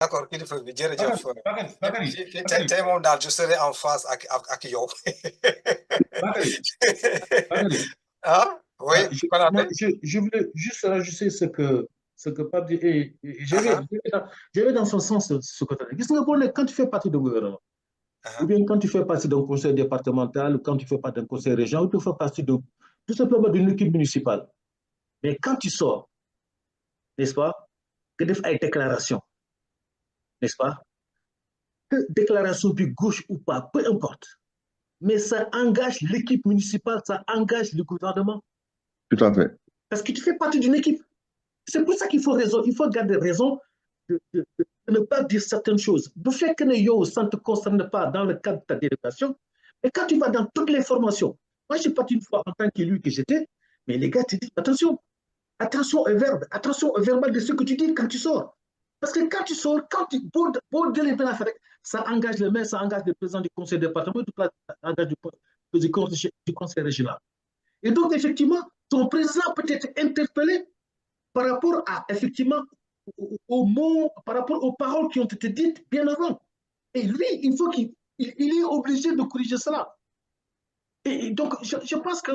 d'accord kilifa bi jërëjëf. Bakary tey moom daal je serai en face ak yow. Bakary Bakary ah oui moi, Konaté. je voulais juste rajouter ce que Pape dit et Ah, je vais dans son sens ce côté. Quand tu fais partie d'un gouvernement, ou ah, bien quand tu fais partie d'un conseil départemental, ou quand tu fais partie d'un conseil régional, ou tu fais partie de, tout simplement d'une équipe municipale. Mais quand tu sors, n'est-ce pas, que tu fais une déclaration, n'est-ce pas, que déclaration de gauche ou pas, peu importe, mais ça engage l'équipe municipale, ça engage le gouvernement, Tout à fait. parce que tu fais partie d'une équipe. C'est pour ça qu'il faut raison, il faut garder raison de ne pas dire certaines choses. Du fait que ça ne te concerne pas dans le cadre de ta délégation, et quand tu vas dans toutes les formations, moi je suis parti une fois en tant qu'élu que j'étais, mais les gars te disent attention, attention au verbe, attention au verbal de ce que tu dis quand tu sors. Parce que quand tu sors, quand tu ça engage le maire, ça engage le président du conseil départemental, ça engage du conseil régional. Et donc, effectivement, ton président peut être interpellé par rapport à, effectivement, aux mots, par rapport aux paroles qui ont été dites bien avant. Et lui, il faut qu'il est obligé de corriger cela. Et donc, je pense que,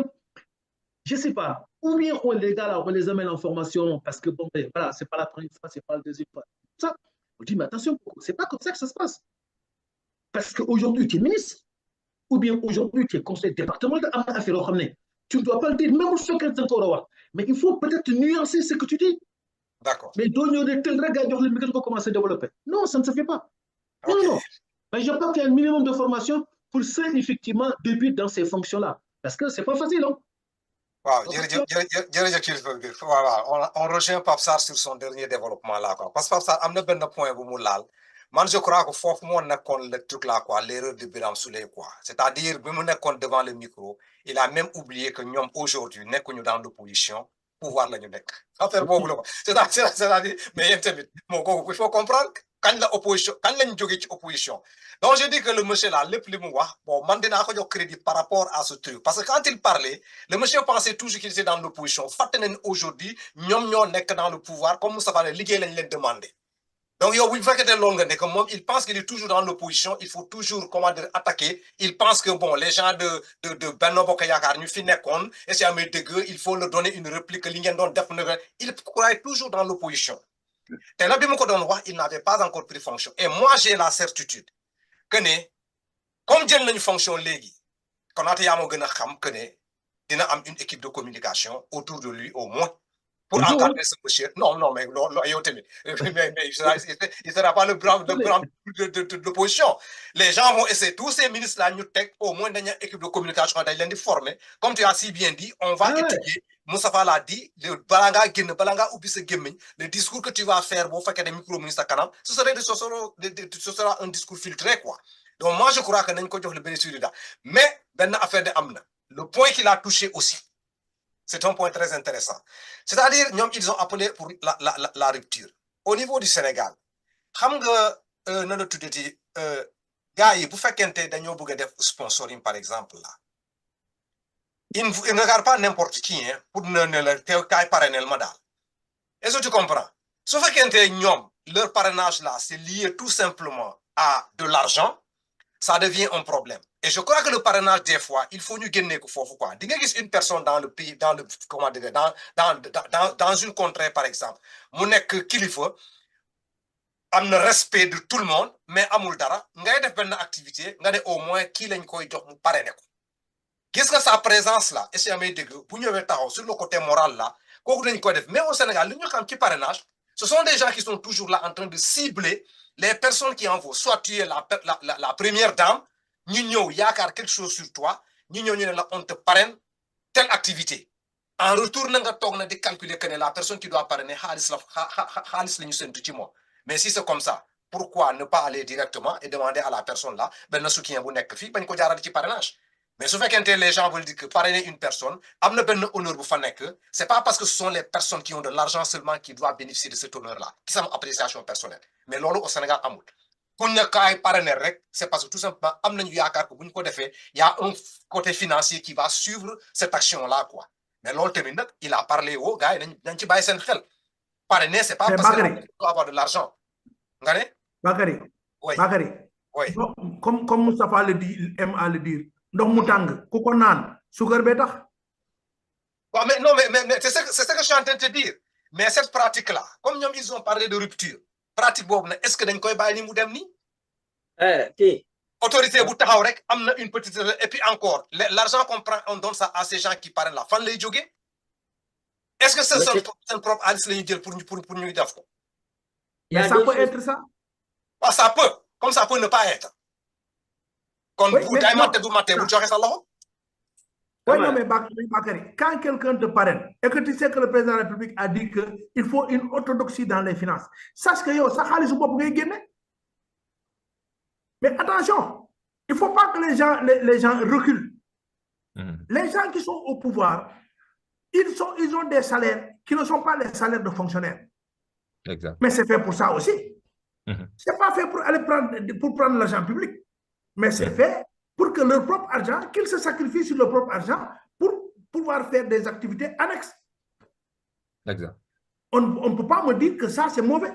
je ne sais pas, ou bien les gars, là, on les amène en formation parce que, bon, ben, voilà, ce n'est pas la première fois, ce n'est pas la deuxième fois. Ça, on dit, mais attention, ce n'est pas comme ça que ça se passe. Parce qu'aujourd'hui, tu es ministre, ou bien aujourd'hui, tu es conseiller départemental, tu ne dois pas le dire, même si tu encore. Mais il faut peut-être nuancer ce que tu dis. d'accord. Mais donner de tels regards, le micro commencer à développer. Non, ça ne se fait pas. Non, Ok. non. Mais je pense qu'il y a un minimum de formation pour ceux, effectivement, débutent dans ces fonctions-là. Parce que ce n'est pas facile, hein. Waaw jërëjëf kilifa bi waaw on rejoint Pape Sarr sur son dernier développement là quoi parce que Pape Sarr am na benn point bu mu laal man je crois que foofu moo nekkoon le truc là quoi l'erreur de Birame Souleye quoi c'est-à-dire bi mu nekkoon devant le micro il a même oublié que ñoom aujourd'hui nekkuñu dans l'opposition pouvoir la ñu nekk affaire boobu la quoi c'est-à-dire mais yéen tamit moo kooku il faut comprendre kañ la opposition kañ lañ jógee ci opposition donc je dis que le monsieur là lépp li mu wax bon man dinaa ko jox crédit par rapport à ce truc parce que quand il parlait le monsieur pensait toujours qu'il était dans l'opposition fàtte nañ aujourd'hui ñoom ñoo nekk dans le pouvoir comme Moustapha ne liggéey lañ leen demandé donc yow bu fekkee loolu nga nekk moom il pense qu'il est toujours dans l'opposition il faut toujours comment dire attaquer il pense que bon les gens de Benno Bokk Yaakaar ñu fi nekkoon et c'est amee dëgg il faut leur donner une réplique li ngeen doon def na il croit toujours dans l'opposition te la bi mu ko doon wax il n'avait pas encore pris fonction et moi j'ai la certitude que ne comme jël nañu fonction léegi Konaté yaa moo gën a xam que ne dina am une équipe de communication autour de lui au moins pour encadrer ce monsieur. Non, non, mais il sera pas le bras de l'opposition. Les gens vont essayer, tous ces ministres-là, au moins dans une équipe de communication, ils les former. Comme tu as si bien dit, on va étudier. Moustapha l'a dit, le discours que tu vas faire, ce sera un discours filtré, quoi. Donc, moi, je crois que nous avons le bénéfice de ça. Mais, le point qu'il a touché aussi, c'est un point très intéressant. C'est-à-dire, ils ont appelé pour la rupture. Au niveau du Sénégal, gars, vous faites qu'un sponsoring, par exemple, là. Ils ne regardent pas n'importe qui hein, pour ne parrainer le modèle. Est-ce que tu comprends? Sauf que leur parrainage là, c'est lié tout simplement à de l'argent, ça devient un problème. Et je crois que le parrainage, des fois, il faut nous gagner quoi. Une personne dans le pays, dans le, comment dire, dans une contrée, par exemple, mon qu'il faut, am le respect de tout le monde, mais amul dara, ngay def ben activité, nga au moins qui lañ koy jox mu parrainer ko. Qu'est-ce que sa présence là, et c'est amé deug, bu ñëwé taxaw sur le côté moral là, koku dañ koy def. Mais au Sénégal, li ñu xam ci parrainage, ce sont des gens qui sont toujours là en train de cibler les personnes qui envoient. Soit tu es la première dame, ñu yakar quelque chose sur toi, ñu on te parraine telle activité. En retour, nga tok na di calculer que la personne qui doit parrainer xaliss la ñu sentu ci moi. Mais si c'est comme ça, pourquoi ne pas aller directement et demander à la personne là, ben soutien bu nek fi bañ ko jaarale ci parrainage. Mais su fekkente les gens veulent dire que parrainer une personne, amna ben honneur bu fa nek, c'est pas parce que ce sont les personnes qui ont de l'argent seulement qui doivent bénéficier de cet honneur là, qui sont appréciation personnelle. Mais lolu au Sénégal amul. Kuñ ne kay parrainer rek, c'est parce que tout simplement amna ñu yaakar ko buñ ko défé, il y a un côté financier qui va suivre cette action là quoi. Mais lolu tamit nak, il a parlé aux gars, dañ ci baye sen xel. Parrainer c'est pas parce que tu dois avoir de l'argent. Bakary. Oui. Bakary. Oui. Comme Moustapha le dit, il aime à le dire. Donc, Moutang, Koukonan, Sugar Beta. Mais non, mais c'est ce que je suis en train de te dire. Mais cette pratique-là, comme ils ont parlé de rupture, pratique, est-ce que nous avons autorité bu taxaw rek amna une petite et puis encore l'argent qu'on prend on donne ça à ces gens qui parlent là fan lay jóge est-ce que c'est son propre xaalis lañu jël pour ñu def ko mais ça peut être ça ça peut comme ça peut ne pas être kon bu day maté du maté bu joxe sa loxo oui non mais Bakary quand quelqu'un te parraine et que tu sais que le président de la République a dit que il faut une orthodoxie dans les finances sache que yow sa xaalis bopp ngay génne. Mais attention, il ne faut pas que les gens reculent. Les gens qui sont au pouvoir, ils ont des salaires qui ne sont pas les salaires de fonctionnaires. Exact. Mais c'est fait pour ça aussi. C'est pas fait pour aller prendre l'argent public. Mais c'est fait pour que leur propre argent, qu'ils se sacrifient sur leur propre argent pour pouvoir faire des activités annexes. Exact. On ne peut pas me dire que ça, c'est mauvais.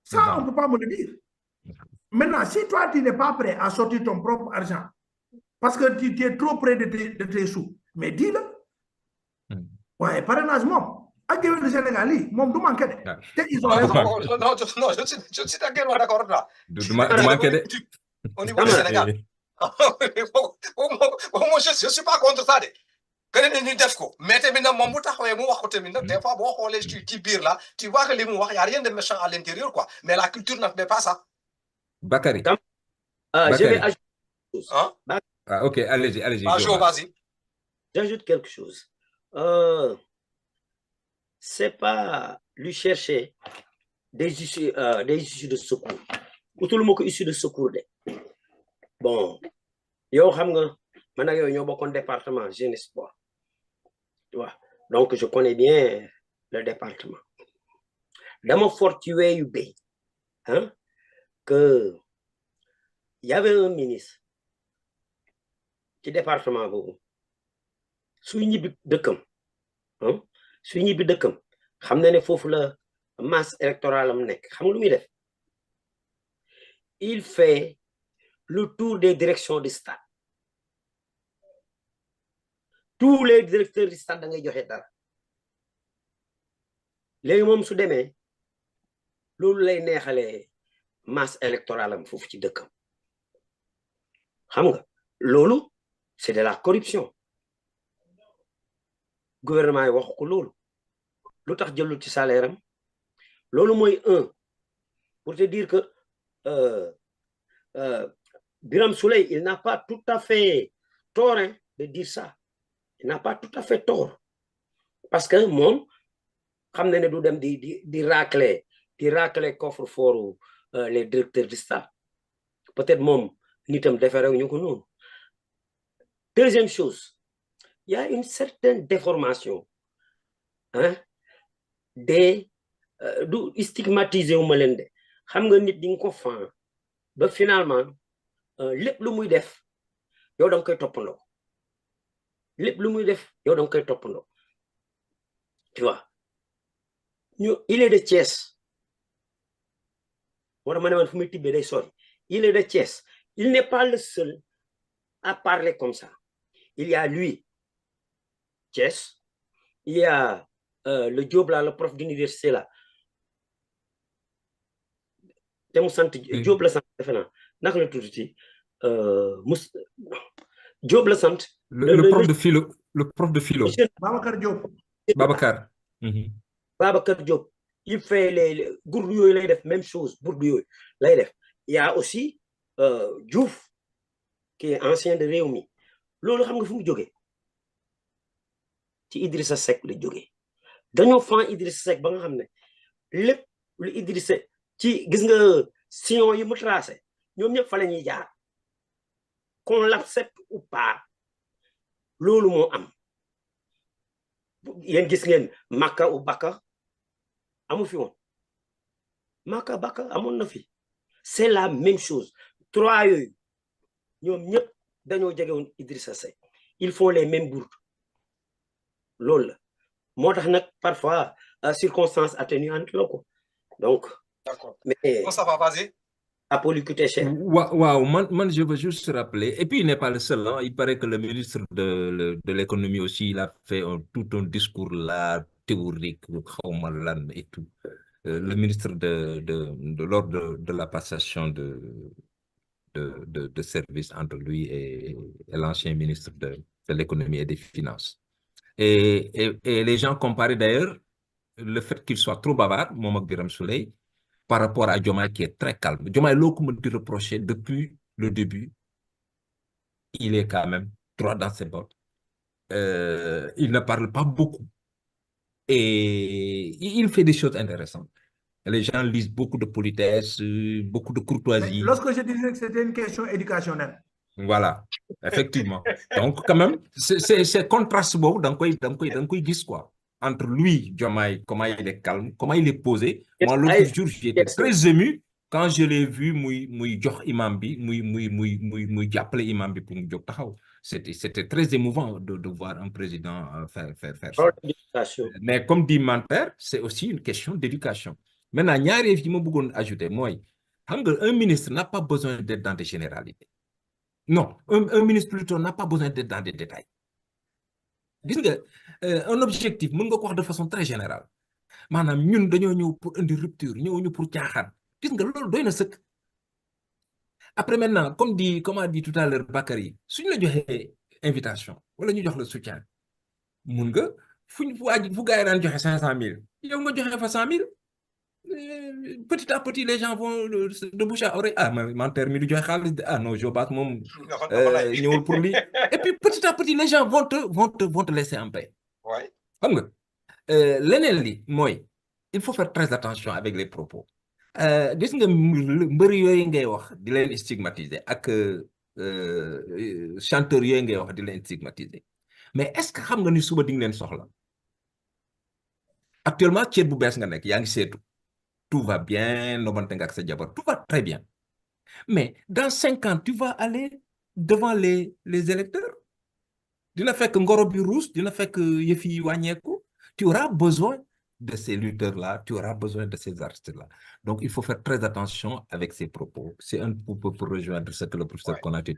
Ça, on ne peut pas me le dire. Maintenant, si toi, tu n'es pas prêt à sortir ton propre argent, parce que tu es trop près de tes sous, mais dis-le. Ouais, parrainage, moi, à le Sénégal, moi, je manque. Ils ont raison. Non, je suis d'accord là. Au niveau du Sénégal. Moi, je ne suis pas contre ça. Mais des fois, tu vois que il n'y a rien de méchant à l'intérieur, quoi. Mais la culture n'admet pas ça. Bakary. Je vais ajouter quelque chose. Ah, ok, allez-y. Vas-y. J'ajoute quelque chose. C'est pas lui chercher des issues de secours. Ou tout le monde issu de secours. Bon, yo xam nga man ak yow ñoo bokkoon département jeunesse sport. Tu vois. Donc je connais bien le département. Dama fortuné yu bay. Hein? Que il y avait un ministre qui département boobu su ñibbi dëkkam xam na ne foofu la masse électorale am nekk xam nga lu muy def il fait le tour des directions du stade tous les directeurs du stade da ngay joxe dara léegi moom su demee loolu lay neexalee masse électorale am foofu ci dëkkam xam nga loolu c'est de la corruption gouvernement yi waxu ko loolu lu tax jëlul ci salaire am loolu mooy pour te dire que Birame Souleye il n'a pas tout à fait tort de dire ça il n'a pas tout à fait tort parce que moom xam na ne du dem di racler coffre-fort les directeurs du stade peut-être moom nitam defarew ñu ko noonu. Deuxième chose, il y a une certaine déformation des stigmatisé wu ma leen de xam nga nit di nga ko fan ba finalement lépp lu muy def yow da nga koy toppandoo lépp lu muy def yow da nga koy toppandoo tu vois il est de Thiès wala ma ne man fu muy tibbee day sori il est de Thiès il n'est pas le seul à parler comme ça. Il y a lui, Thiès, il y a le Diop là, le prof d'université là. Diop le sant, nak le tout dit. Diop le sant. Le prof de philo. Le prof de philo. Babacar Diop. Babacar. Babacar Diop. Il fait les gourdou yoy def même chose, gourdou yoy lay def. Il y a aussi Diouf qui est ancien de Rewmi. Loolu xam nga fu mu jógee ci Idrissa Seck la jógee dañoo fan Idrissa Seck ba nga xam ne lépp lu Idrissa ci gis nga sillon yi mu tracé ñoom ñëpp fa la ñuy jaar qu'on l'accepte ou pas loolu moo am yéen gis ngeen Makka ou Bakka amu fi woon Makka Bakka amoon na fi c'est la même chose trois yooyu ñoom ñëpp dañoo jege woon Idrissa Seck ils font les mêmes bourdes loolu la moo tax nag parfois circonstances atténuantes la ko donc d'accord mais ça va passer Apollo Kuteshe. Waouh, je veux juste rappeler, et puis il n'est pas le seul, hein. Il paraît que le ministre de l'économie aussi, il a fait tout un discours là, théorique, et tout. Le ministre lors de la passation de service entre lui et l'ancien ministre de l'économie et des finances. Et les gens comparaient d'ailleurs le fait qu'il soit trop bavard, Mohamed Biram Souley, par rapport à Diomaye qui est très calme. Diomaye, l'eau qu'on me reproché depuis le début, il est quand même droit dans ses bottes. Il ne parle pas beaucoup. Et il fait des choses intéressantes. Les gens lisent beaucoup de politesse, beaucoup de courtoisie. Mais lorsque je disais que c'était une question éducationnelle. Voilà, effectivement. Donc, quand même, c'est contraste beau dans quoi il quoi. Entre lui, Diomaye, comment il est calme, comment il est posé. Moi, l'autre jour, j'étais très ému quand je l'ai vu, muy jox imam bi, muy jàppale imam bi pour mu jóg taxaw. C'était très émouvant de voir un président faire ça. Mais comme dit Manter, c'est aussi une question d'éducation. Maintenant, ñaari yi ma bëggoon ajouter mooy, xam nga, un ministre n'a pas besoin d'être dans des généralités. Non, un ministre plutôt n'a pas besoin d'être dans des détails. Un objectif, mën nga ko wax de façon très générale. Maanaam ñun dañoo ñëw pour une rupture, ñëw pour caaxaan. Gis nga loolu doy na sëkk. Après maintenant, comme a dit tout à l'heure Bakary, suñu la joxee invitation wala ñu jox la soutien, mun nga fu gars yi daan joxe 500 000, yow nga joxe fa 100 000. Petit à petit, les gens vont de bouche à oreille. Ah, mon terme du ah non, je bats mon pour lui. Et puis petit à petit, les gens vont te laisser en paix. Ouais. Il faut faire très attention avec les propos. Gis nga mbër yooyu ngay wax di leen stigmatiser ak chanteur yooyu ngay wax di leen stigmatiser. Mais est-ce que xam nga ni suba di nga leen soxla? Actuellement, ceet bu bees nga nekk yaa ngi seetu. Tout va bien, tout va très bien. Mais dans 5 ans, tu vas aller devant les électeurs. Dina fekk ngoro bi rouge, dina fekk yëf yi wàññeeku. Tu auras besoin de ces lutteurs-là, tu auras besoin de ces artistes-là. Donc, il faut faire très attention avec ces propos. C'est un peu pour rejoindre ce que le professeur Konaté